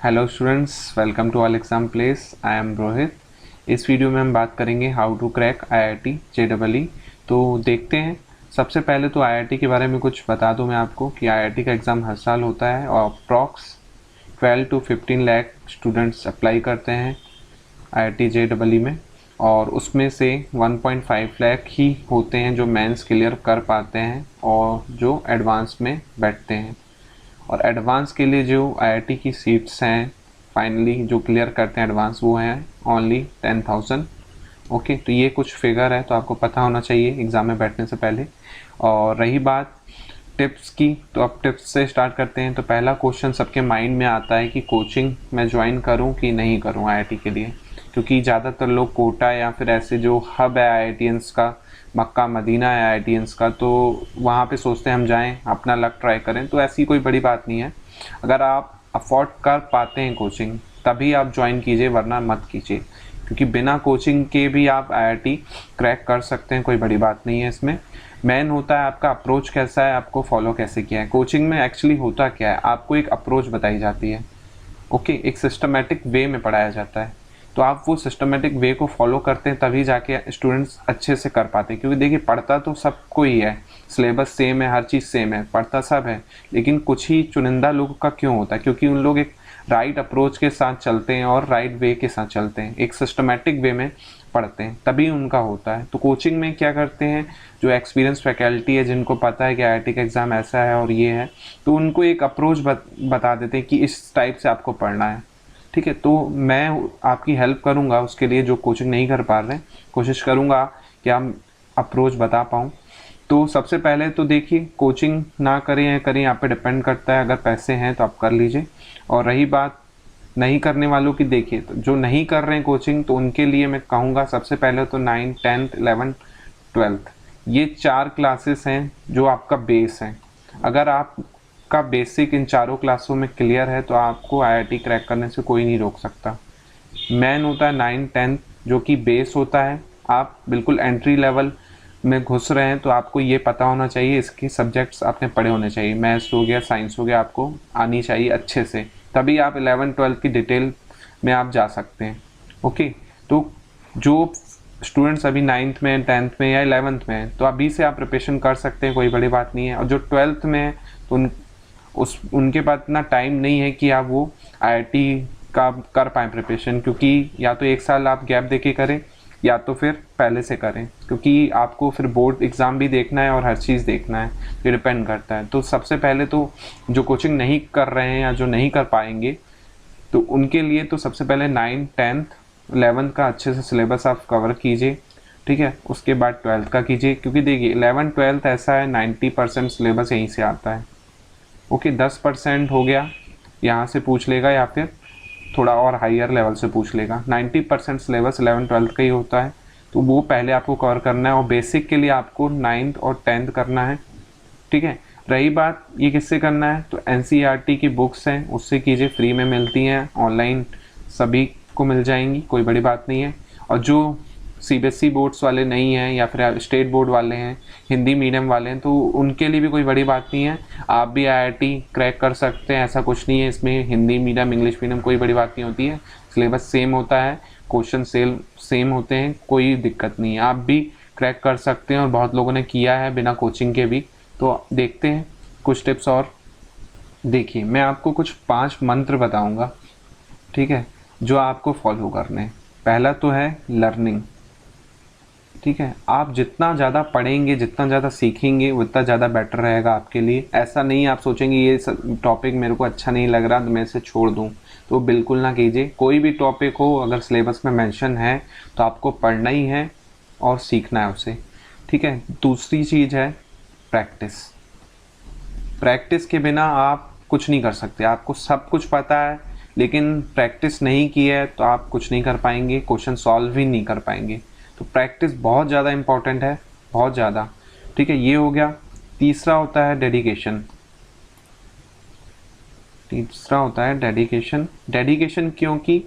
Hello students, welcome to all exam place. I am Rohit. इस video में हम बात करेंगे how to crack IIT JEE. तो देखते हैं। सबसे पहले तो आईआईटी के बारे में कुछ बता दूं मैं आपको कि आईआईटी का एग्ज़ाम हर साल होता है और approx 12 to 15 lakh students apply करते हैं आईआईटी जेईई में, और उसमें से 1.5 लाख ही होते हैं जो मेंस क्लियर कर पाते हैं और जो एडवांस में बैठते हैं। और एडवांस के लिए जो आईआईटी की सीट्स हैं फाइनली जो क्लियर करते हैं एडवांस, वो हैं ओनली 10,000। ओके, तो ये कुछ फिगर है तो आपको पता होना चाहिए एग्ज़ाम में बैठने से पहले। और रही बात टिप्स की, तो अब टिप्स से स्टार्ट करते हैं। तो पहला क्वेश्चन सबके माइंड में आता है कि कोचिंग मैं ज्वाइन करूं कि नहीं करूं आईआईटी के लिए, क्योंकि ज़्यादातर लोग कोटा या फिर ऐसे जो हब है आईआईटीएंस का, मक्का मदीना है आईआईटीएंस का, तो वहाँ पे सोचते हैं हम जाएं अपना लक ट्राई करें। तो ऐसी कोई बड़ी बात नहीं है। अगर आप अफोर्ड कर पाते हैं कोचिंग तभी आप ज्वाइन कीजिए, वरना मत कीजिए, क्योंकि बिना कोचिंग के भी आप आईआईटी क्रैक कर सकते हैं। कोई बड़ी बात नहीं है इसमें। मेन होता है आपका अप्रोच कैसा है, आपको फॉलो कैसे किया है। कोचिंग में एक्चुअली होता क्या है, आपको एक अप्रोच बताई जाती है। ओके, एक सिस्टमेटिक वे में पढ़ाया जाता है, तो आप वो सिस्टमेटिक वे को फॉलो करते हैं तभी जाके स्टूडेंट्स अच्छे से कर पाते हैं। क्योंकि देखिए, पढ़ता तो सबको ही है, सिलेबस सेम है, हर चीज़ सेम है, पढ़ता सब है, लेकिन कुछ ही चुनिंदा लोगों का क्यों होता है? क्योंकि उन लोग एक राइट अप्रोच के साथ चलते हैं और राइट वे के साथ चलते हैं, एक सिस्टमेटिक वे में पढ़ते हैं, तभी उनका होता है। तो कोचिंग में क्या करते हैं, जो एक्सपीरियंस फैकल्टी है, जिनको पता है कि आईआईटी का एग्ज़ाम ऐसा है और ये है, तो उनको एक अप्रोच बता देते हैं कि इस टाइप से आपको पढ़ना है। ठीक है, तो मैं आपकी हेल्प करूंगा उसके लिए, जो कोचिंग नहीं कर पा रहे, कोशिश करूंगा कि आप अप्रोच बता पाऊँ। तो सबसे पहले तो देखिए, कोचिंग ना करें या करें आप पे डिपेंड करता है। अगर पैसे हैं तो आप कर लीजिए। और रही बात नहीं करने वालों की, देखिए तो जो नहीं कर रहे हैं कोचिंग, तो उनके लिए मैं कहूँगा सबसे पहले तो 9, 10, 11, 12 ये 4 क्लासेस हैं जो आपका बेस है। अगर आपका बेसिक इन चारों क्लासों में क्लियर है तो आपको आईआईटी क्रैक करने से कोई नहीं रोक सकता। मेन होता है 9, 10 जो कि बेस होता है। आप बिल्कुल एंट्री लेवल में घुस रहे हैं तो आपको ये पता होना चाहिए, इसके सब्जेक्ट्स आपने पढ़े होने चाहिए, मैथ्स हो गया, साइंस हो गया, आपको आनी चाहिए अच्छे से, तभी आप 11, 12 की डिटेल में आप जा सकते हैं। ओके, तो जो स्टूडेंट्स अभी 9th में, 10th में या 11th में हैं, तो अभी से आप प्रिपरेशन कर सकते हैं, कोई बड़ी बात नहीं है। और जो 12th में है तो उनके पास इतना टाइम नहीं है कि आप वो आईआईटी का कर पाएँ प्रिपरेशन, क्योंकि या तो 1 साल आप गैप दे के करें या तो फिर पहले से करें, क्योंकि आपको फिर बोर्ड एग्ज़ाम भी देखना है और हर चीज़ देखना है, ये डिपेंड करता है। तो सबसे पहले तो जो कोचिंग नहीं कर रहे हैं या जो नहीं कर पाएंगे, तो उनके लिए तो सबसे पहले 9, 10th, 11th का अच्छे से सिलेबस आप कवर कीजिए। ठीक है, उसके बाद 12th का कीजिए, क्योंकि देखिए 11, 12th ऐसा है 90% सिलेबस यहीं से आता है। ओके, 10% हो गया यहाँ से पूछ लेगा या फिर थोड़ा और हायर लेवल से पूछ लेगा। 90% सिलेबस 11, 12th का ही होता है, तो वो पहले आपको कवर करना है। और बेसिक के लिए आपको 9th और 10th करना है। ठीक है, रही बात ये किससे करना है, तो एनसीईआरटी की बुक्स हैं उससे कीजिए, फ्री में मिलती हैं, ऑनलाइन सभी को मिल जाएंगी, कोई बड़ी बात नहीं है। और जो सीबीएसई बोर्ड्स वाले नहीं हैं या फिर स्टेट बोर्ड वाले हैं, हिंदी मीडियम वाले हैं, तो उनके लिए भी कोई बड़ी बात नहीं है, आप भी आईआईटी क्रैक कर सकते हैं। ऐसा कुछ नहीं है इसमें, हिंदी मीडियम, इंग्लिश मीडियम, कोई बड़ी बात नहीं होती है। सिलेबस सेम होता है, क्वेश्चन सेम होते हैं, कोई दिक्कत नहीं है, आप भी क्रैक कर सकते हैं और बहुत लोगों ने किया है बिना कोचिंग के भी। तो देखते हैं कुछ टिप्स और। देखिए, मैं आपको कुछ 5 मंत्र बताऊंगा, ठीक है, जो आपको फॉलो करने हैं। पहला तो है लर्निंग। ठीक है, आप जितना ज़्यादा पढ़ेंगे, जितना ज़्यादा सीखेंगे, उतना ज़्यादा बेटर रहेगा आपके लिए। ऐसा नहीं आप सोचेंगे ये टॉपिक मेरे को अच्छा नहीं लग रहा तो मैं इसे छोड़ दूँ, तो बिल्कुल ना कीजिए। कोई भी टॉपिक हो, अगर सिलेबस में मेंशन है तो आपको पढ़ना ही है और सीखना है उसे। ठीक है, दूसरी चीज़ है प्रैक्टिस। प्रैक्टिस के बिना आप कुछ नहीं कर सकते। आपको सब कुछ पता है लेकिन प्रैक्टिस नहीं की है तो आप कुछ नहीं कर पाएंगे, क्वेश्चन सॉल्व ही नहीं कर पाएंगे। तो प्रैक्टिस बहुत ज़्यादा इम्पॉर्टेंट है, बहुत ज़्यादा। ठीक है, ये हो गया। तीसरा होता है डेडिकेशन। तीसरा होता है डेडिकेशन। डेडिकेशन क्योंकि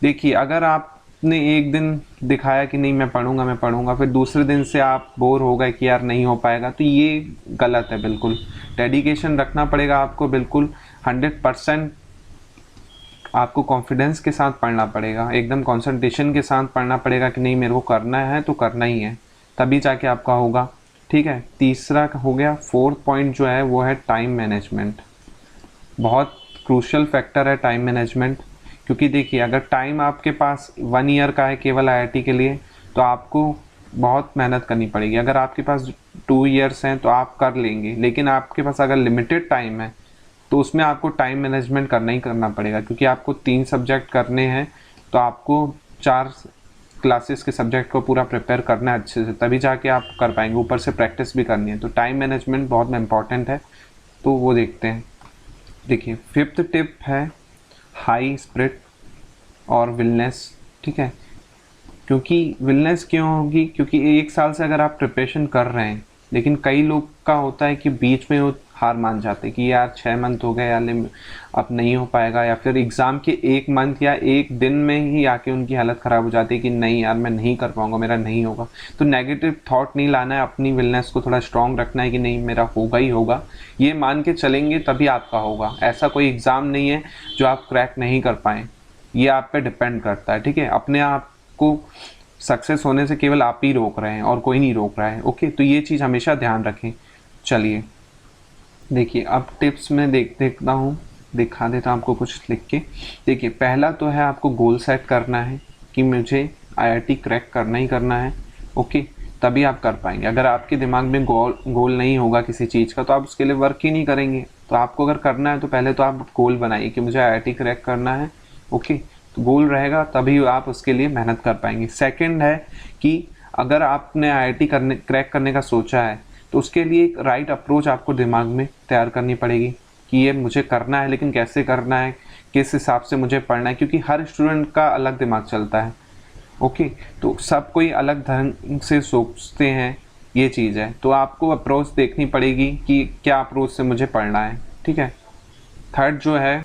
देखिए, अगर आपने एक दिन दिखाया कि नहीं मैं पढ़ूंगा, फिर दूसरे दिन से आप बोर हो गए कि यार नहीं हो पाएगा, तो ये गलत है बिल्कुल। डेडिकेशन रखना पड़ेगा आपको, बिल्कुल 100% आपको कॉन्फिडेंस के साथ पढ़ना पड़ेगा, एकदम कंसंट्रेशन के साथ पढ़ना पड़ेगा कि नहीं मेरे को करना है तो करना ही है, तभी जाके आपका होगा। ठीक है, तीसरा हो गया। फोर्थ पॉइंट जो है वो है टाइम मैनेजमेंट। बहुत क्रूशियल फैक्टर है टाइम मैनेजमेंट, क्योंकि देखिए अगर टाइम आपके पास 1 ईयर का है केवल आईआईटी के लिए तो आपको बहुत मेहनत करनी पड़ेगी। अगर आपके पास 2 ईयर्स हैं तो आप कर लेंगे, लेकिन आपके पास अगर लिमिटेड टाइम है तो उसमें आपको टाइम मैनेजमेंट करना ही करना पड़ेगा, क्योंकि आपको 3 सब्जेक्ट करने हैं तो आपको 4 क्लासेस के सब्जेक्ट को पूरा प्रिपेयर करना है अच्छे से, तभी जाके आप कर पाएंगे। ऊपर से प्रैक्टिस भी करनी है, तो टाइम मैनेजमेंट बहुत इंपॉर्टेंट है, तो वो देखते हैं। देखिए फिफ्थ टिप है हाई स्पिरिट और विलनेस। ठीक है, क्योंकि विलनेस क्यों होगी, क्योंकि 1 साल से अगर आप प्रिपरेशन कर रहे हैं, लेकिन कई लोग का होता है कि बीच में वो हार मान जाते हैं कि यार 6 मंथ हो गए यार अब नहीं हो पाएगा, या फिर एग्ज़ाम के 1 मंथ या 1 दिन में ही आके उनकी हालत ख़राब हो जाती है कि नहीं यार मैं नहीं कर पाऊँगा, मेरा नहीं होगा। तो नेगेटिव थॉट नहीं लाना है, अपनी विलनेस को थोड़ा स्ट्रॉन्ग रखना है कि नहीं मेरा होगा ही होगा, ये मान के चलेंगे तभी आपका होगा। ऐसा कोई एग्ज़ाम नहीं है जो आप क्रैक नहीं कर पाएँ, ये आप पे डिपेंड करता है। ठीक है, अपने आप को सक्सेस होने से केवल आप ही रोक रहे हैं और कोई नहीं रोक रहा है। ओके, तो ये चीज़ हमेशा ध्यान रखें। चलिए देखिए अब टिप्स में देखता हूँ, दिखा देता हूँ आपको कुछ लिख के। देखिए पहला तो है आपको गोल सेट करना है कि मुझे आईआईटी क्रैक करना ही करना है। ओके, तभी आप कर पाएंगे। अगर आपके दिमाग में गोल नहीं होगा किसी चीज़ का तो आप उसके लिए वर्क ही नहीं करेंगे। तो आपको अगर करना है तो पहले तो आप गोल बनाइए कि मुझे आईआईटी क्रैक करना है। ओके, तो गोल रहेगा तभी आप उसके लिए मेहनत कर पाएंगे। सेकंड है कि अगर आपने आईआईटी क्रैक करने का सोचा है तो उसके लिए एक राइट अप्रोच आपको दिमाग में तैयार करनी पड़ेगी कि ये मुझे करना है, लेकिन कैसे करना है, किस हिसाब से मुझे पढ़ना है, क्योंकि हर स्टूडेंट का अलग दिमाग चलता है। ओके, तो सब कोई अलग ढंग से सोचते हैं, ये चीज़ है। तो आपको अप्रोच देखनी पड़ेगी कि क्या अप्रोच से मुझे पढ़ना है। ठीक है, थर्ड जो है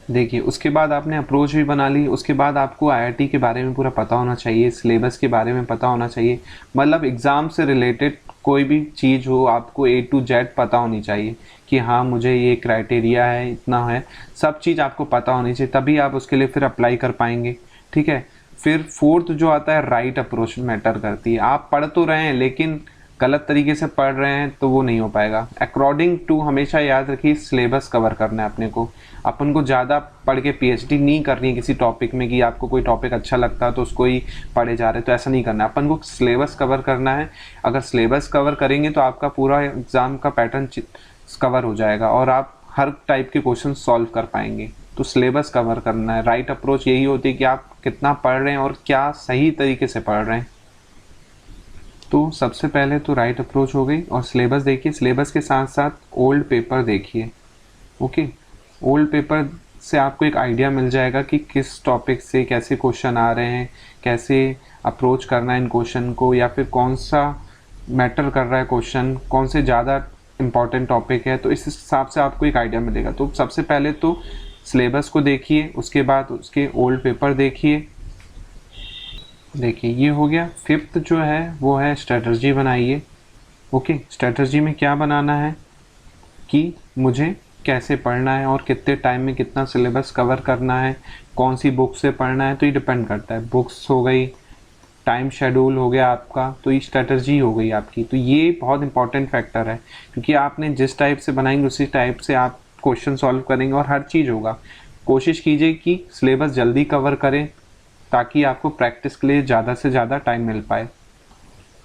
देखिए उसके बाद आपने अप्रोच भी बना ली, उसके बाद आपको आईआईटी के बारे में पूरा पता होना चाहिए, सिलेबस के बारे में पता होना चाहिए। मतलब एग्ज़ाम से रिलेटेड कोई भी चीज़ हो आपको A to Z पता होनी चाहिए कि हाँ मुझे ये क्राइटेरिया है, इतना है, सब चीज़ आपको पता होनी चाहिए, तभी आप उसके लिए फिर अप्लाई कर पाएंगे। ठीक है, फिर फोर्थ जो आता है राइट अप्रोच मैटर करती है। आप पढ़ तो रहे हैं लेकिन गलत तरीके से पढ़ रहे हैं तो वो नहीं हो पाएगा। अकॉर्डिंग टू हमेशा याद रखिए सिलेबस कवर करना है अपने को। अपन को ज़्यादा पढ़ के पीएचडी नहीं करनी है किसी टॉपिक में कि आपको कोई टॉपिक अच्छा लगता है तो उसको ही पढ़े जा रहे, तो ऐसा नहीं करना है। अपन को सिलेबस कवर करना है। अगर सिलेबस कवर करेंगे तो आपका पूरा एग्ज़ाम का पैटर्न कवर हो जाएगा और आप हर टाइप के क्वेश्चन सॉल्व कर पाएंगे। तो सिलेबस कवर करना है। राइट अप्रोच यही होती है कि आप कितना पढ़ रहे हैं और क्या सही तरीके से पढ़ रहे हैं। तो सबसे पहले तो राइट अप्रोच हो गई और सिलेबस देखिए, सिलेबस के साथ साथ ओल्ड पेपर देखिए। ओके, ओल्ड पेपर से आपको एक आइडिया मिल जाएगा कि किस टॉपिक से कैसे क्वेश्चन आ रहे हैं, कैसे अप्रोच करना है इन क्वेश्चन को, या फिर कौन सा मैटर कर रहा है क्वेश्चन, कौन से ज़्यादा इम्पॉर्टेंट टॉपिक है, तो इस हिसाब से आपको एक आइडिया मिलेगा। तो सबसे पहले तो सिलेबस को देखिए, उसके बाद उसके ओल्ड पेपर देखिए। देखिए ये हो गया। फिफ्थ जो है वो है स्ट्रेटजी बनाइए। ओके, स्ट्रेटजी में क्या बनाना है कि मुझे कैसे पढ़ना है और कितने टाइम में कितना सिलेबस कवर करना है, कौन सी बुक से पढ़ना है, तो ये डिपेंड करता है। बुक्स हो गई, टाइम शेड्यूल हो गया आपका, तो ये स्ट्रेटजी हो गई आपकी। तो ये बहुत इंपॉर्टेंट फैक्टर है, क्योंकि आपने जिस टाइप से बनाएंगे उसी टाइप से आप क्वेश्चन सॉल्व करेंगे और हर चीज़ होगा। कोशिश कीजिए कि सिलेबस जल्दी कवर करें ताकि आपको प्रैक्टिस के लिए ज़्यादा से ज़्यादा टाइम मिल पाए।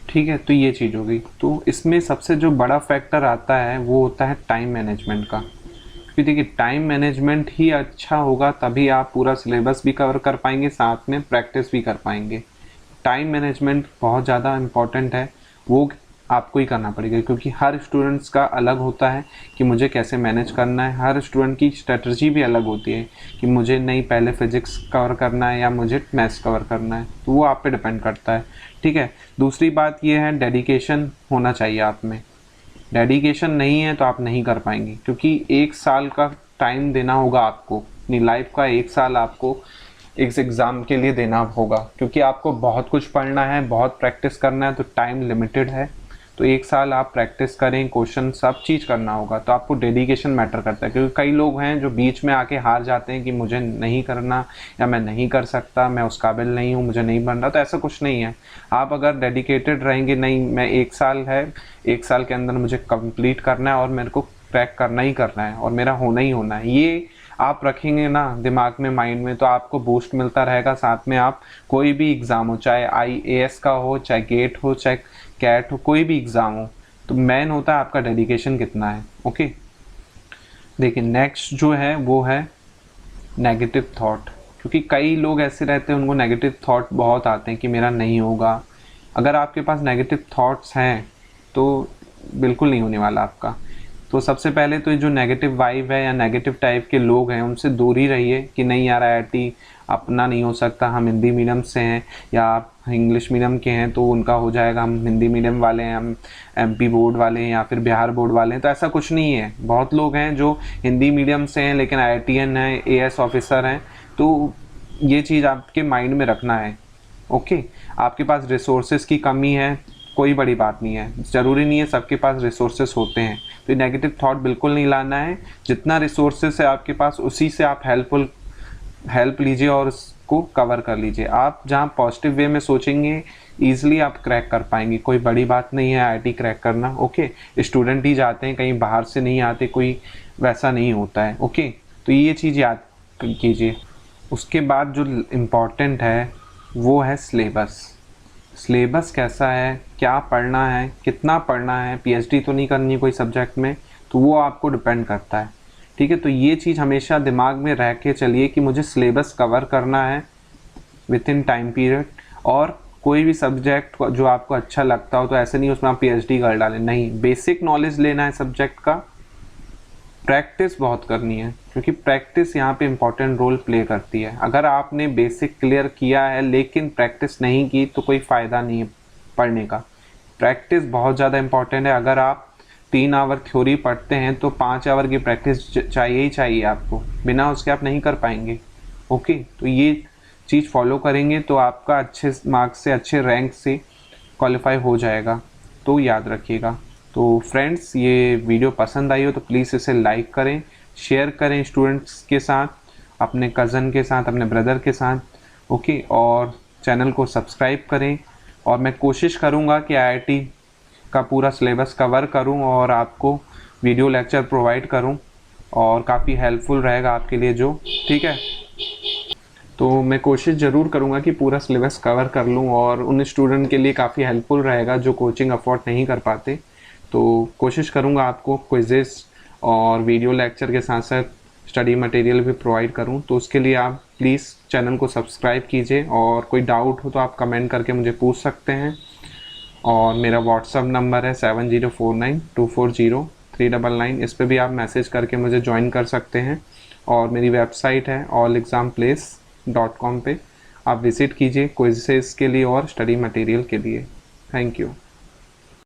ठीक है, तो ये चीज़ हो गई। तो इसमें सबसे जो बड़ा फैक्टर आता है वो होता है टाइम मैनेजमेंट का, क्योंकि देखिए टाइम मैनेजमेंट ही अच्छा होगा तभी आप पूरा सिलेबस भी कवर कर पाएंगे, साथ में प्रैक्टिस भी कर पाएंगे। टाइम मैनेजमेंट बहुत ज़्यादा इम्पॉर्टेंट है, वो आपको ही करना पड़ेगा, क्योंकि हर स्टूडेंट्स का अलग होता है कि मुझे कैसे मैनेज करना है। हर स्टूडेंट की स्ट्रेटजी भी अलग होती है कि मुझे नहीं पहले फिजिक्स कवर करना है या मुझे मैथ्स कवर करना है, तो वो आप पे डिपेंड करता है। ठीक है, दूसरी बात ये है डेडिकेशन होना चाहिए आप में। डेडिकेशन नहीं है तो आप नहीं कर पाएंगे, क्योंकि 1 साल का टाइम देना होगा आपको, अपनी लाइफ का 1 साल आपको इस एग्ज़ाम के लिए देना होगा, क्योंकि आपको बहुत कुछ पढ़ना है, बहुत प्रैक्टिस करना है, तो टाइम लिमिटेड है। तो 1 साल आप प्रैक्टिस करें, क्वेश्चन सब चीज़ करना होगा। तो आपको डेडिकेशन मैटर करता है, क्योंकि कई लोग हैं जो बीच में आके हार जाते हैं कि मुझे नहीं करना या मैं नहीं कर सकता, मैं उस काबिल नहीं हूँ, मुझे नहीं बन रहा। तो ऐसा कुछ नहीं है। आप अगर डेडिकेटेड रहेंगे, नहीं मैं 1 साल है, 1 साल के अंदर मुझे कंप्लीट करना है और मेरे को क्रैक करना ही करना है और मेरा होना ही होना है, ये आप रखेंगे ना दिमाग में, माइंड में, तो आपको बूस्ट मिलता रहेगा। साथ में आप कोई भी एग्ज़ाम हो, चाहे IAS का हो, चाहे गेट हो, चाहे कैट हो, कोई भी एग्ज़ाम हो, तो मेन होता है आपका डेडिकेशन कितना है। ओके, देखिए नेक्स्ट जो है वो है नेगेटिव थॉट। क्योंकि कई लोग ऐसे रहते हैं, उनको नेगेटिव थॉट बहुत आते हैं कि मेरा नहीं होगा। अगर आपके पास नेगेटिव थॉट्स हैं तो बिल्कुल नहीं होने वाला आपका। तो सबसे पहले तो ये जो नेगेटिव वाइब है या नेगेटिव टाइप के लोग हैं, उनसे दूर ही रहिए कि नहीं यार IIT अपना नहीं हो सकता, हम हिंदी मीडियम से हैं, या आप इंग्लिश मीडियम के हैं तो उनका हो जाएगा, हम हिंदी मीडियम वाले हैं, हम MP बोर्ड वाले हैं या फिर बिहार बोर्ड वाले हैं। तो ऐसा कुछ नहीं है। बहुत लोग हैं जो हिंदी मीडियम से हैं लेकिन IITian हैं, AS ऑफिसर हैं। तो ये चीज़ आपके माइंड में रखना है। ओके, आपके पास रिसोर्सेज की कमी है, कोई बड़ी बात नहीं है, ज़रूरी नहीं है सबके पास रिसोर्सेज होते हैं। तो ये नेगेटिव थॉट बिल्कुल नहीं लाना है। जितना रिसोर्सेज है आपके पास, उसी से आप हेल्प लीजिए और उसको कवर कर लीजिए। आप जहाँ पॉजिटिव वे में सोचेंगे, ईजिली आप क्रैक कर पाएंगे। कोई बड़ी बात नहीं है IIT क्रैक करना। ओके, स्टूडेंट ही जाते हैं, कहीं बाहर से नहीं आते, कोई वैसा नहीं होता है। ओके, तो ये चीज़ याद कीजिए। उसके बाद जो इम्पॉर्टेंट है वो है सिलेबस। सिलेबस कैसा है, क्या पढ़ना है, कितना पढ़ना है, PhD तो नहीं करनी है कोई सब्जेक्ट में, तो वो आपको डिपेंड करता है। ठीक है, तो ये चीज़ हमेशा दिमाग में रह के चलिए कि मुझे सिलेबस कवर करना है विद इन टाइम पीरियड। और कोई भी सब्जेक्ट जो आपको अच्छा लगता हो, तो ऐसे नहीं उसमें आप PhD कर डालें, नहीं, बेसिक नॉलेज लेना है सब्जेक्ट का। प्रैक्टिस बहुत करनी है, क्योंकि प्रैक्टिस यहाँ पे इम्पॉर्टेंट रोल प्ले करती है। अगर आपने बेसिक क्लियर किया है लेकिन प्रैक्टिस नहीं की तो कोई फ़ायदा नहीं है पढ़ने का। प्रैक्टिस बहुत ज़्यादा इम्पॉर्टेंट है। अगर आप 3 आवर थ्योरी पढ़ते हैं तो 5 आवर की प्रैक्टिस चाहिए ही चाहिए आपको, बिना उसके आप नहीं कर पाएंगे। ओके, तो ये चीज़ फॉलो करेंगे तो आपका अच्छे मार्क्स से, अच्छे रैंक से क्वालिफाई हो जाएगा। तो याद रखिएगा। तो फ्रेंड्स, ये वीडियो पसंद आई हो तो प्लीज़ इसे लाइक करें, शेयर करें स्टूडेंट्स के साथ, अपने कज़न के साथ, अपने ब्रदर के साथ। ओके, और चैनल को सब्सक्राइब करें। और मैं कोशिश करूँगा कि IIT का पूरा सिलेबस कवर करूं और आपको वीडियो लेक्चर प्रोवाइड करूं, और काफ़ी हेल्पफुल रहेगा आपके लिए जो, ठीक है। तो मैं कोशिश ज़रूर करूंगा कि पूरा सिलेबस कवर कर लूं, और उन स्टूडेंट के लिए काफ़ी हेल्पफुल रहेगा जो कोचिंग अफोर्ड नहीं कर पाते। तो कोशिश करूंगा आपको क्विज़ेस और वीडियो लेक्चर के साथ साथ स्टडी मटेरियल भी प्रोवाइड करूं। तो उसके लिए आप प्लीज़ चैनल को सब्सक्राइब कीजिए, और कोई डाउट हो तो आप कमेंट करके मुझे पूछ सकते हैं। और मेरा व्हाट्सअप नंबर है 7049240399। इस पे भी आप मैसेज करके मुझे ज्वाइन कर सकते हैं। और मेरी वेबसाइट है allexamplace.com पे आप विज़िट कीजिए क्विज़ेस के लिए और स्टडी मटेरियल के लिए। Thank you.